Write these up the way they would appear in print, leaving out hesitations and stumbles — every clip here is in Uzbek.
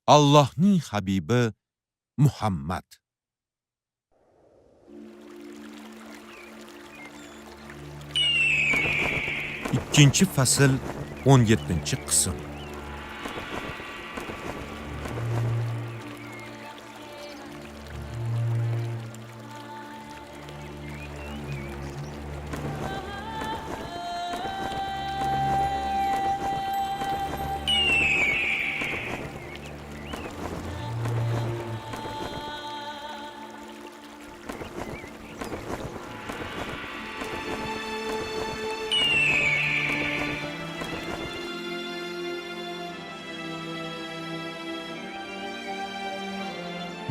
Allohning habibi Muhammad. Ikkinchi fasl 17-qism.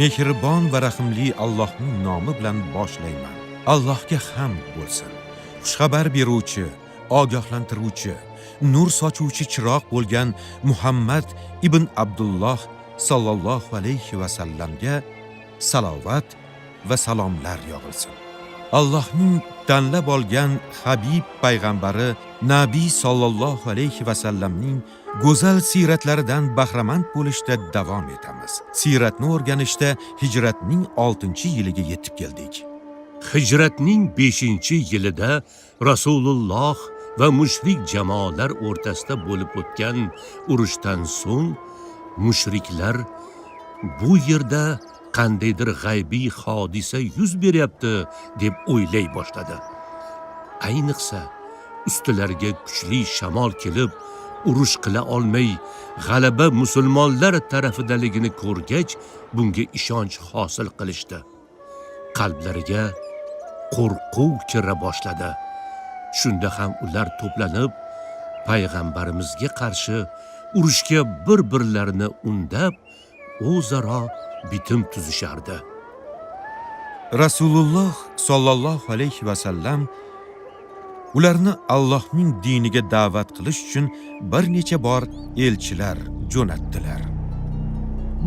Mehribon va rahimli Allohning nomi bilan boshlayman. Allohga hamd bo'lsin. Xushxabar beruvchi, ogohlantiruvchi, nur sochuvchi chiroq bo'lgan Muhammad ibn Abdulloh sallallohu alayhi va sallamga salovat va salomlar yog'ilsin. Allohning tanlab olgan Habib payg'ambari Nabiy sallallohu alayhi va sallamning go'zal siratlaridan bahramand bo'lishda davom etamiz. Siratni o'rganishda hijratning 6-yiliga yetib keldik. Hijratning 5-yilida Rasululloh va mushrik jamoalar o'rtasida bo'lib o'tgan urushdan so'ng mushriklar bu yerda qandaydir g'aybiy hodisa yuz beryapti deb o'ylay boshladi. Ayniqsa ustilariga kuchli shamol kelib, urush qila olmay, g'alaba musulmonlar tarafidaligini ko'rgach, bunga ishonch hosil qilishdi. Qalblariga qo'rquv kira boshladi. Shunda ham ular to'planib, payg'ambarimizga qarshi urushga bir-birlarini undab, o'zaro bitim tuzishardi. Rasululloh sallallohu alayhi va sallam ularni Allohning diniga da'vat qilish uchun bir necha bor elchilar jo'natdilar.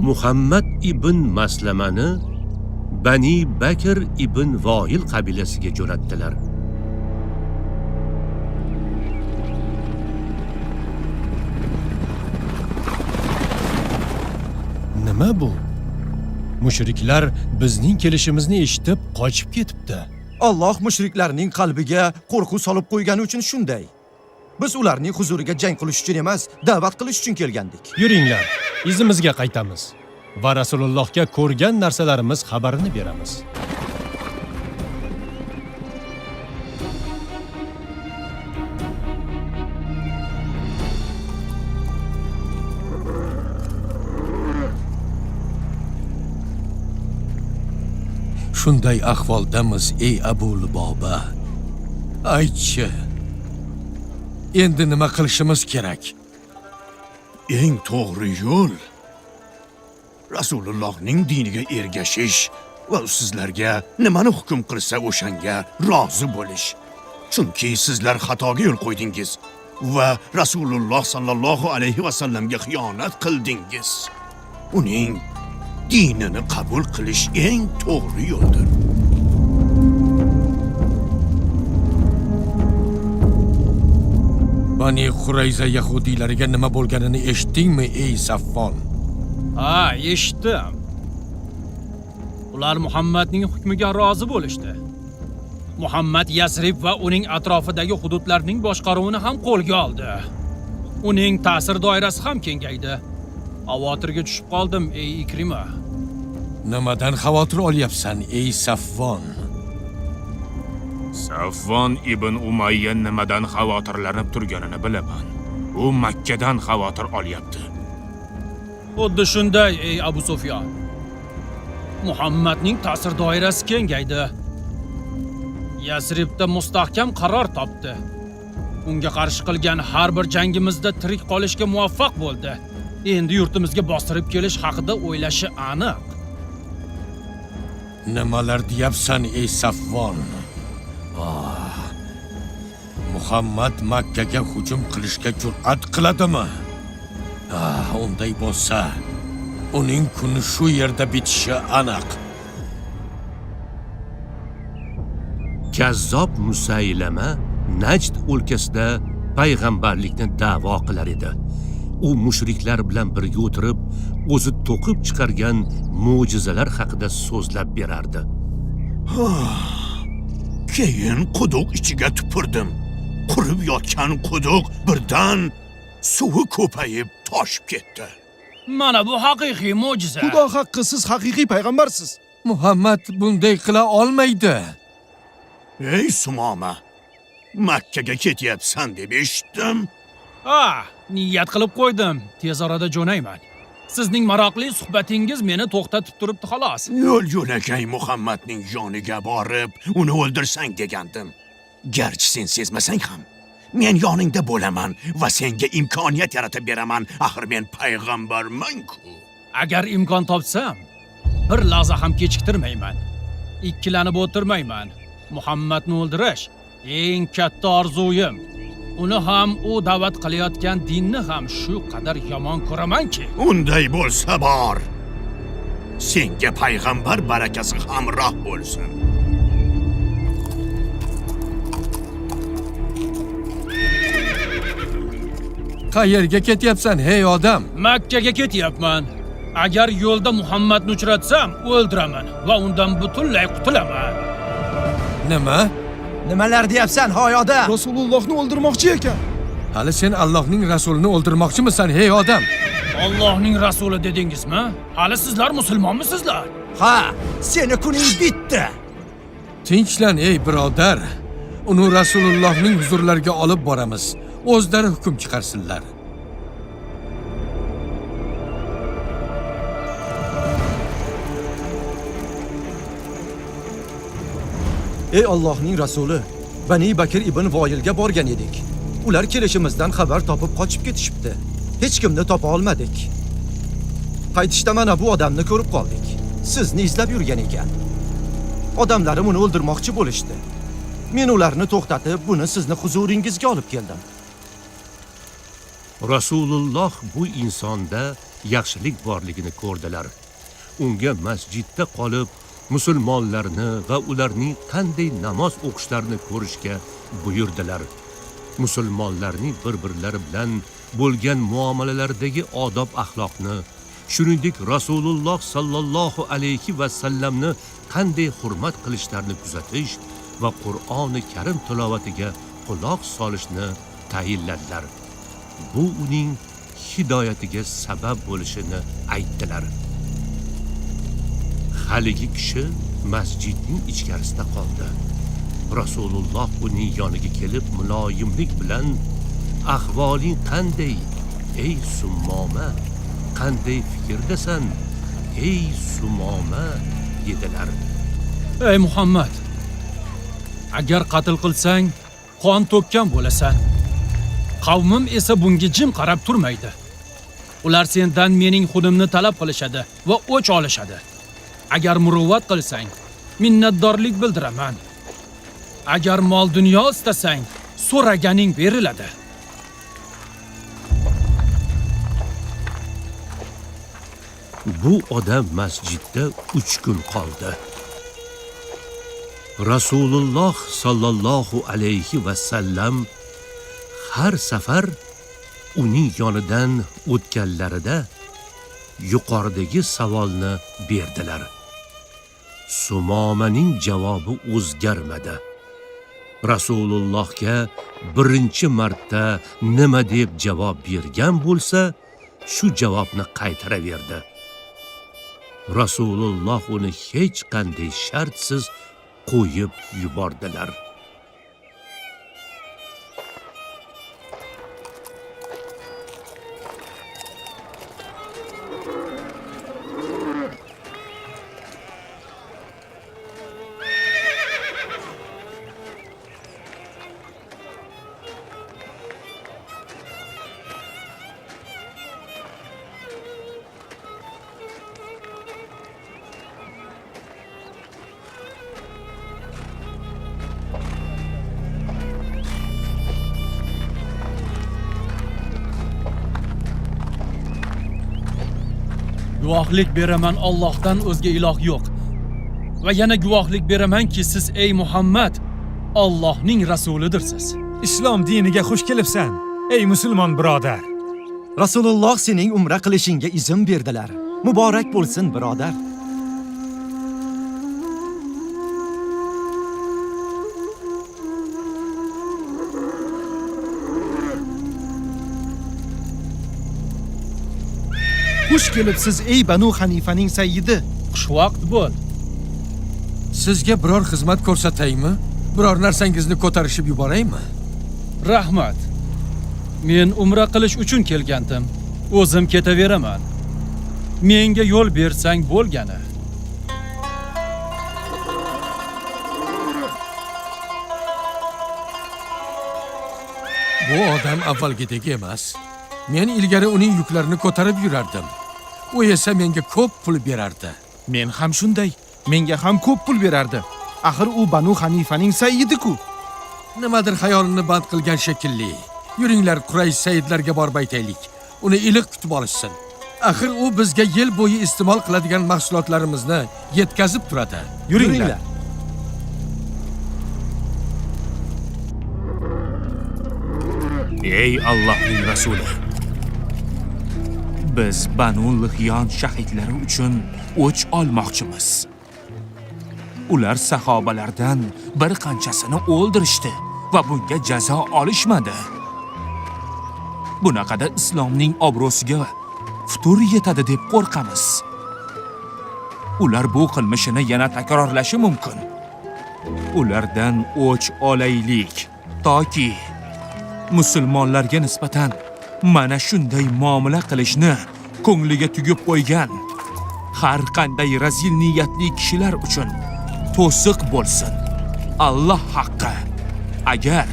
Muhammad ibn Maslamani Bani Bakr ibn Voil qabilasiga jo'natdilar. Nima bu? Mushriklar bizning kelishimizni eshitib qochib ketibdi. Alloh mushriklarning qalbiga qo'rquv solib qo'ygani uchun shunday. Biz ularning huzuriga jang qilish uchun emas, da'vat qilish uchun kelgandik. Yuringlar, izimizga qaytamiz va Rasulullohga ko'rgan narsalarimiz xabarini beramiz. Shunday ahvoldamiz ey Abu Luboba. Aytchi. Endi nima qilishimiz kerak? Eng to'g'ri yo'l Rasulullohning diniga ergashish va sizlarga nimani hukm qilsa o'shanga rozi bo'lish. Chunki sizlar xatoga yo'l qo'ydingiz va Rasululloh sallallohu alayhi va sallamga xiyonat qildingiz. Uning dinini qabul qilish eng to'g'ri yo'ldir. Bani Qurayza yahudiylariga nima bo'lganini eshitdingmi ey Saffon? Ha, eshitdim. Ular Muhammadning hukmiga rozi bo'lishdi. Muhammad Yasrib va uning atrofidagi hududlarning boshqaruvini ham qo'lga oldi. Uning ta'sir doirasi ham kengaydi. Xavotirga tushib qoldim ey Ikrima. Nimadan xavotir olyapsan ey Saffon? Saffon ibn Umayya nimadan xavotirlanib turganini bilaman. U Makkadan xavotir olyapti. Xuddi shunday ey Abu Sufyon. Muhammadning ta'sir doirasi kengaydi. Yasribda mustahkam qaror topdi. Unga qarshi qilgan har bir jangimizda tirik qolishga muvaffaq bo'ldi. Endi yurtimizga bostirib kelish haqida o'ylashi aniq. Nimalar deyapsan ey Saffon? Muhammad Makkaga hujum qilishga jur'at qiladimi? Unday bo'lsa, uning kuni shu yerda bitishi aniq. Kazzob Musaylama Najd o'lkasida payg'ambarlikni da'vo qilar edi. u mushriklar bilan birga o'tirib, o'zi to'qib chiqargan mo'jizalar haqida so'zlab berardi. Keyin quduq ichiga tupurdim. Qurib yotgan quduq birdan suvi ko'payib toshib ketdi. Mana bu haqiqiy mo'jiza. Xudo haqqi, siz haqiqiy payg'ambarsiz. Muhammad bunday qila olmaydi. Ey Sumoma, Makkaga ketyapsan deb eshitdim. Niyat qilib qo'ydim. Tez orada jo'nayman. Sizning maroqli suhbatingiz meni to'xtatib turibdi xolos. Yo'l-yo'lakay Muhammadning yoniga borib, uni o'ldirsang degandim. Garchi sen sezmasang ham, men yoningda bo'laman va senga imkoniyat yaratib beraman. Axir men payg'ambarman-ku. Agar imkon topsam, bir lahza ham kechiktirmayman. Ikkilanib o'tirmayman. Muhammadni o'ldirish eng katta orzuyim. Uni ham u da'vat qilayotgan dinni ham shu qadar yomon ko'ramanki. Unday bo'lsa bor. Senga payg'ambar barakasi hamroh bo'lsin. Qayerga ketyapsan, hey odam? Makkaga ketyapman. Agar yo'lda Muhammadni uchratsam, o'ldiraman va undan butunlay qutulaman. Nima? Nimalar deyapsan, hoy odam? Rasulullohni o'ldirmoqchi ekan. Hali sen Allohning rasulini o'ldirmoqchimisan, hey odam? Allohning rasuli dedingizmi? Hali sizlar musulmonmisizlar? Ha, seni kuning bitdi. Tinchlan, ey birodar. Uni Rasulullohning huzurlariga olib boramiz. O'zlari hukm chiqarsinlar. Ey Allohning rasuli, Bani Bakr ibn Voyilga borgan edik. Ular kelishimizdan xabar topib qochib ketishibdi. Hech kimni topa olmadik. Qaytishda mana bu odamni ko'rib qoldik. Sizni izlab yurgan ekan. Odamlarim uni o'ldirmoqchi bo'lishdi. Men ularni to'xtatib, buni sizni huzuringizga olib keldim. Rasululloh bu insonda yaxshilik borligini ko'rdilar. Unga masjidda qolib, musulmonlarni va ularning qanday namoz o'qishlarini ko'rishga buyurdilar. Musulmonlarning bir-birlari bilan bo'lgan muomalalaridagi odob axloqni, shuningdek Rasululloh sallallohu alayhi va sallamni qanday hurmat qilishlarini kuzatish va Qur'oni Karim tilovatiga quloq solishni tayinladilar. Bu uning hidoyatiga sabab bo'lishini aytdilar. Haligi kishi masjidning ichkarisida qoldi. Rasululloh uning yoniga kelib muloyimlik bilan ahvoling qanday, ey Sumoma? Qanday fikrdasan, ey Sumoma? dedilar. Ey Muhammad, agar qatl qilsang, qon to'kkan bo'lasan. Qavmim esa bunga jim qarab turmaydi. Ular sendan mening xudimni talab qilishadi va o'ch olishadi. Agar muruvvat qilsang, minnatdorlik bildiraman. Agar mol dunyo istasang, so'raganing beriladi. Bu odam masjidda 3 kun qoldi. Rasululloh sallallohu alayhi va sallam har safar uning yonidan o'tganlarida yuqoridagi savolni berdilar. Sumomaning javobi o'zgarmadi. Rasulullohga birinchi marta nima deb javob bergan bo'lsa, shu javobni qaytaraverdi. Rasululloh uni hech qanday shartsiz qo'yib yubordilar. Guvohlik beraman, Allohdan o'zga iloh yo'q. Va yana guvohlik beramanki, siz ey Muhammad Allohning rasulidirsiz. Islom diniga xush kelibsan, ey musulmon birodar. Rasululloh sening umra qilishingga izn berdilar. Muborak bo'lsin, birodar. Xush kelibsiz ey Banu Hanifaning sayyidi. Xushvaqt bo'l. Sizga biror xizmat ko'rsataymi? Biror narsangizni ko'tarishib yuboraymi? Rahmat. Men umra qilish uchun kelgandim. O'zim ketaveraman. Menga yo'l bersang bo'lgani. Bu odam avvalgidek emas. Men ilgari uning yuklarini ko'tarib yurardim. U esa menga ko'p pul berardi. Men ham shunday. Menga ham ko'p pul berardi. Axir u Banu Hanifaning sayyidi-ku. Nimadir xayolini band qilgan shekilli. Yuringlar Quraysh sayyidlarga borib aytaylik. Uni iliq kutib olishsin. Axir u bizga yil bo'yi iste'mol qiladigan mahsulotlarimizni yetkazib turadi. Yuringlar. Ey Allohning rasuli. Biz Banu Lihyon shahidlari uchun o'ch olmoqchimiz. Ular sahobalardan bir qanchasini o'ldirishdi va bunga jazo olishmadi. Bunaqada islomning obro'siga futur yetadi deb qo'rqamiz. Ular bu qilmishini yana takrorlashi mumkin. Ulardan o'ch olaylik toki musulmonlarga nisbatan mana shunday muomala qilishni ko'ngliga tugib qo'ygan har qanday razil niyatli kishilar uchun to'siq bo'lsin. Alloh haqqi. Agar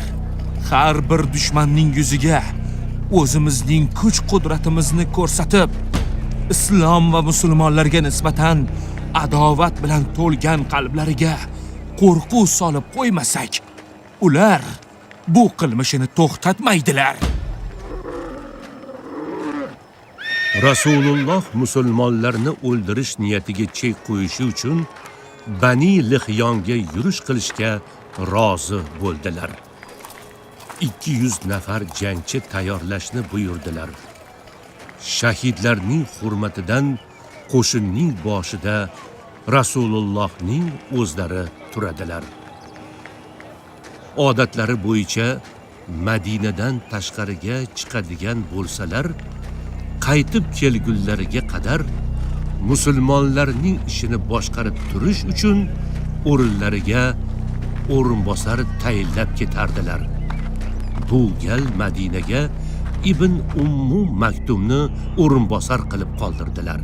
har bir dushmanning yuziga o'zimizning kuch-qudratimizni ko'rsatib, islom va musulmonlarga nisbatan adovat bilan to'lgan qalblariga qo'rquv solib qo'ymasak, ular bu qilmishini to'xtatmaydilar. Rasululloh musulmonlarni o'ldirish niyatiga chek qo'yishi uchun Bani Lihyonga yurish qilishga rozi bo'ldilar. 200 nafar jangchi tayyorlashni buyurdilar. Shahidlarning hurmatidan qo'shinning boshida Rasulullohning o'zlari turadilar. Odatlari bo'yicha Madinadan tashqariga chiqadigan bo'lsalar, qaytib kelgunlariga qadar musulmonlarning ishini boshqarib turish uchun o'rinlariga o'rinbosar tayinlab ketardilar. Bu gal Madinaga Ibn Ummu Maktumni o'rinbosar qilib qoldirdilar.